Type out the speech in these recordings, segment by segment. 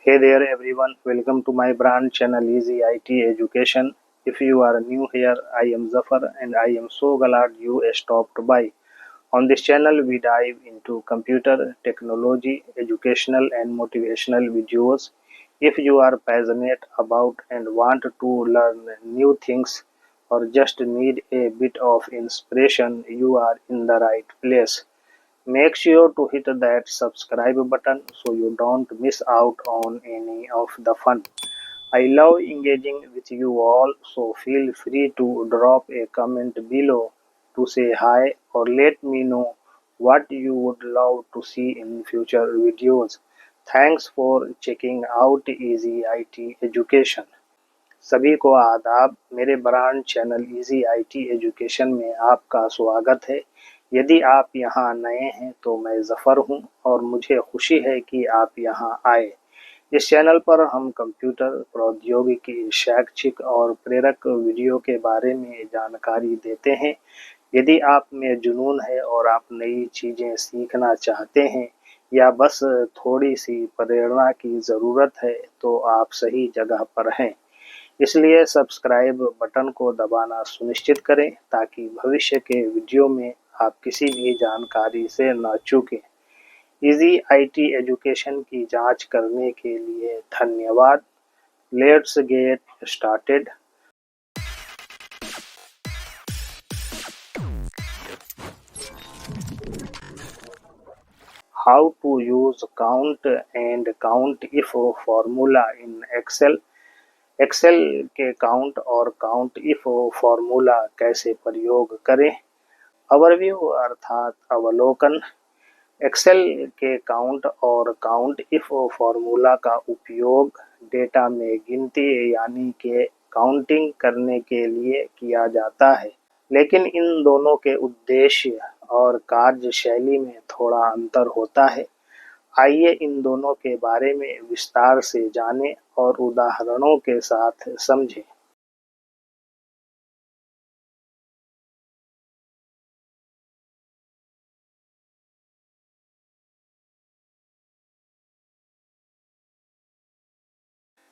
Hey there everyone, welcome to my brand channel Easy IT Education. If you are new here, I am Zafar and I am so glad you stopped by. On this channel, we dive into computer, technology, educational and motivational videos. If you are passionate about and want to learn new things or just need a bit of inspiration, you are in the right place. Make sure to hit that subscribe button so you don't miss out on any of the fun. I love engaging with you all, so feel free to drop a comment below to say hi or let me know what you would love to see in future videos. Thanks for checking out Easy IT Education. सभी को आदाब। मेरे brand channel easy IT education में आपका स्वागत है। यदि आप यहां नए हैं तो मैं ज़फ़र हूं और मुझे खुशी है कि आप यहां आए। इस चैनल पर हम कंप्यूटर प्रौद्योगिकी, शैक्षिक और प्रेरक वीडियो के बारे में जानकारी देते हैं। यदि आप में जुनून है और आप नई चीज़ें सीखना चाहते हैं या बस थोड़ी सी प्रेरणा की ज़रूरत है तो आप सही जगह पर हैं। इसलिए सब्सक्राइब बटन को दबाना सुनिश्चित करें ताकि भविष्य के वीडियो में आप किसी भी जानकारी से न चूकें। इजी आईटी एजुकेशन की जांच करने के लिए धन्यवाद। Let's get started. How to use count and count if formula in Excel. Excel के काउंट और काउंट इफ फॉर्मूला कैसे प्रयोग करें। ओवरव्यू अर्थात अवलोकन। एक्सेल के काउंट और काउंट इफ फॉर्मूला का उपयोग डेटा में गिनती यानी कि काउंटिंग करने के लिए किया जाता है, लेकिन इन दोनों के उद्देश्य और कार्यशैली में थोड़ा अंतर होता है। आइए इन दोनों के बारे में विस्तार से जानें और उदाहरणों के साथ समझें।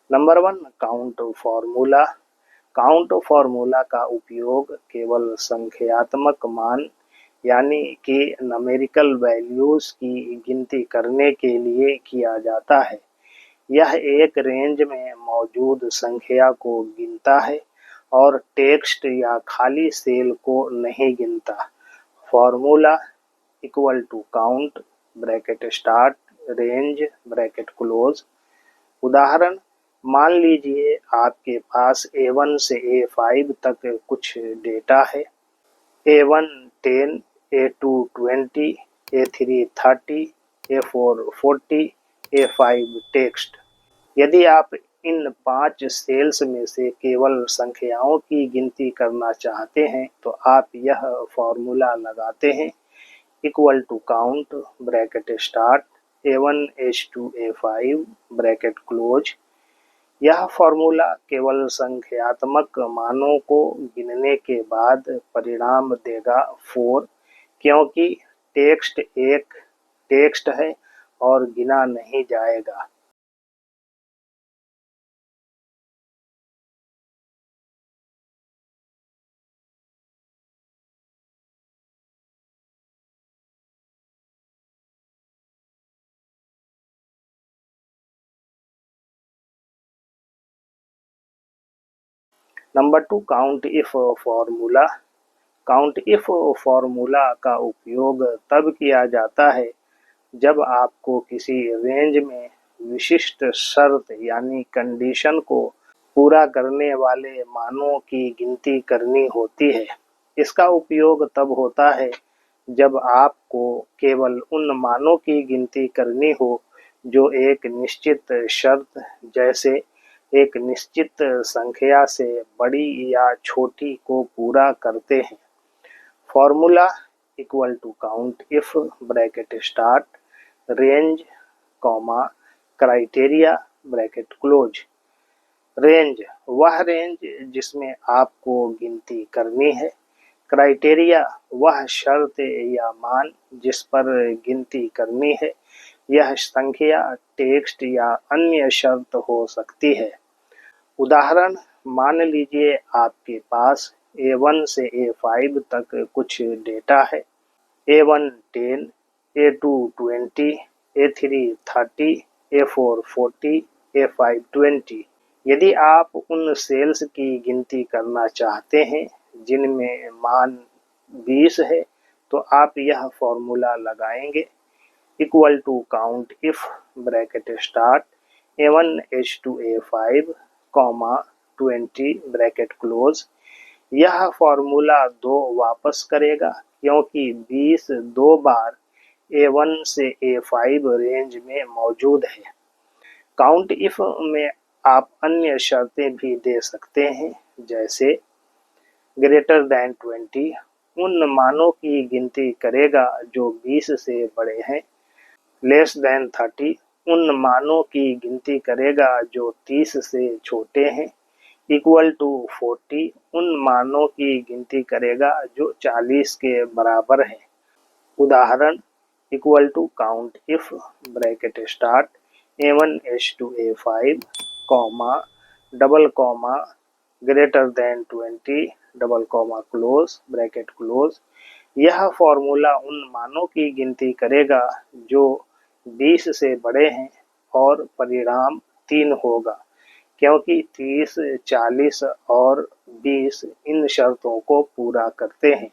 Number 1, count formula. Count formula का उपयोग केवल संख्यात्मक मान यानी कि न्यूमेरिकल वैल्यूज की गिनती करने के लिए किया जाता है। यह एक रेंज में मौजूद संख्या को गिनता है और टेक्स्ट या खाली सेल को नहीं गिनता। Formula equal to count bracket start range bracket close. उदाहरण, मान लीजिए आपके पास A1 से A5 तक कुछ डेटा है। A1 10, A2 20, A3 30, A4 40, A5 text. यदि आप इन 5 सेल्स में से केवल संख्याओं की गिनती करना चाहते हैं तो आप यह फॉर्मूला लगाते हैं equal to count bracket start A1 H2 A5 bracket close. यह फॉर्मूला केवल संख्यात्मक मानों को गिनने के बाद परिणाम देगा 4, क्योंकि टेक्स्ट एक टेक्स्ट है और गिना नहीं जाएगा। Number 2, count if formula. Count if formula का उपयोग तब किया जाता है जब आपको किसी रेंज में विशिष्ट शर्त यानी कंडीशन को पूरा करने वाले मानों की गिनती करनी होती है। इसका उपयोग तब होता है जब आपको केवल उन मानों की गिनती करनी हो जो एक निश्चित शर्त जैसे एक निश्चित संख्या से बड़ी या छोटी को पूरा करते हैं। Formula equal to count if bracket start range comma criteria bracket close. Range वह रेंज जिसमें आपको गिनती करनी है। क्राइटेरिया वह शर्त या मान जिस पर गिनती करनी है। यह संख्या, टेक्स्ट या अन्य शर्त हो सकती है। उदाहरण, मान लीजिए आपके पास A1 से A5 तक कुछ डेटा है। A1 10, A2 20, A3 30, A4 40, A5 20। यदि आप उन सेल्स की गिनती करना चाहते हैं जिनमें मान 20 है, तो आप यह फॉर्मूला लगाएंगे, equal to count if bracket start A1 H2 A5 comma 20 bracket close. यह फॉर्मूला 2 वापस करेगा क्योंकि 20 दो बार A1 से A5 रेंज में मौजूद है। काउंट इफ में आप अन्य शर्तें भी दे सकते हैं, जैसे ग्रेटर देन 20 उन मानों की गिनती करेगा जो 20 से बड़े हैं, लेस देन 30 उन मानों की गिनती करेगा जो 30 से छोटे हैं, इक्वल टू 40 उन मानों की गिनती करेगा जो 40 के बराबर है। उदाहरण, equal to count if bracket start A1 H2 A5 comma double comma greater than 20 double comma close bracket close. यह फॉर्मूला उन मानों की गिनती करेगा जो 20 से बड़े हैं और परिणाम 3 होगा क्योंकि 30, 40 और 20 इन शर्तों को पूरा करते हैं।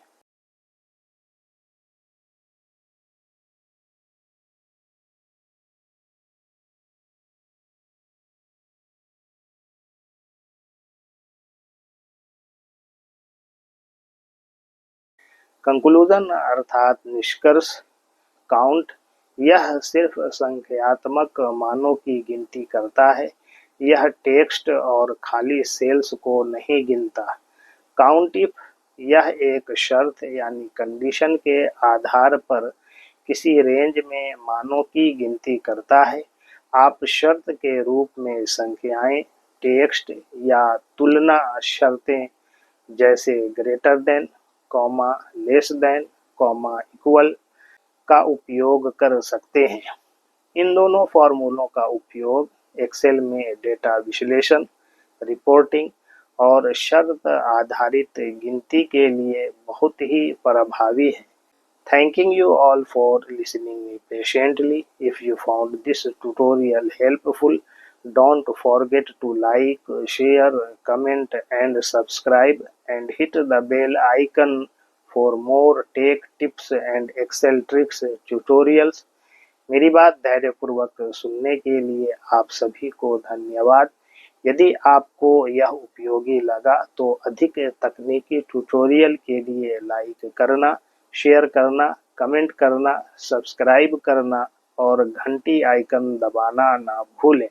कंक्लूजन अर्थात निष्कर्ष, काउंट यह सिर्फ संख्यात्मक मानों की गिनती करता है, यह टेक्स्ट और खाली सेल्स को नहीं गिनता। काउंट इफ यह एक शर्त यानी कंडीशन के आधार पर किसी रेंज में मानों की गिनती करता है। आप शर्त के रूप में संख्याएं, टेक्स्ट या तुलना शर्तें जैसे greater than, comma less than, comma equal का उपयोग कर सकते हैं। इन दोनों फॉर्मूलों का उपयोग एक्सेल में डेटा विश्लेषण, रिपोर्टिंग और शर्त आधारित गिनती के लिए बहुत ही प्रभावी है। Thanking you all for listening me patiently. If you found this tutorial helpful, don't forget to like, share, comment and subscribe and hit the bell icon for more tech tips and Excel tricks tutorials. मेरी बात धैर्यपूर्वक सुनने के लिए आप सभी को धन्यवाद। यदि आपको यह उपयोगी लगा तो अधिक तकनीकी ट्यूटोरियल के लिए लाइक करना, शेयर करना, कमेंट करना, सब्सक्राइब करना और घंटी आइकन दबाना ना भूलें।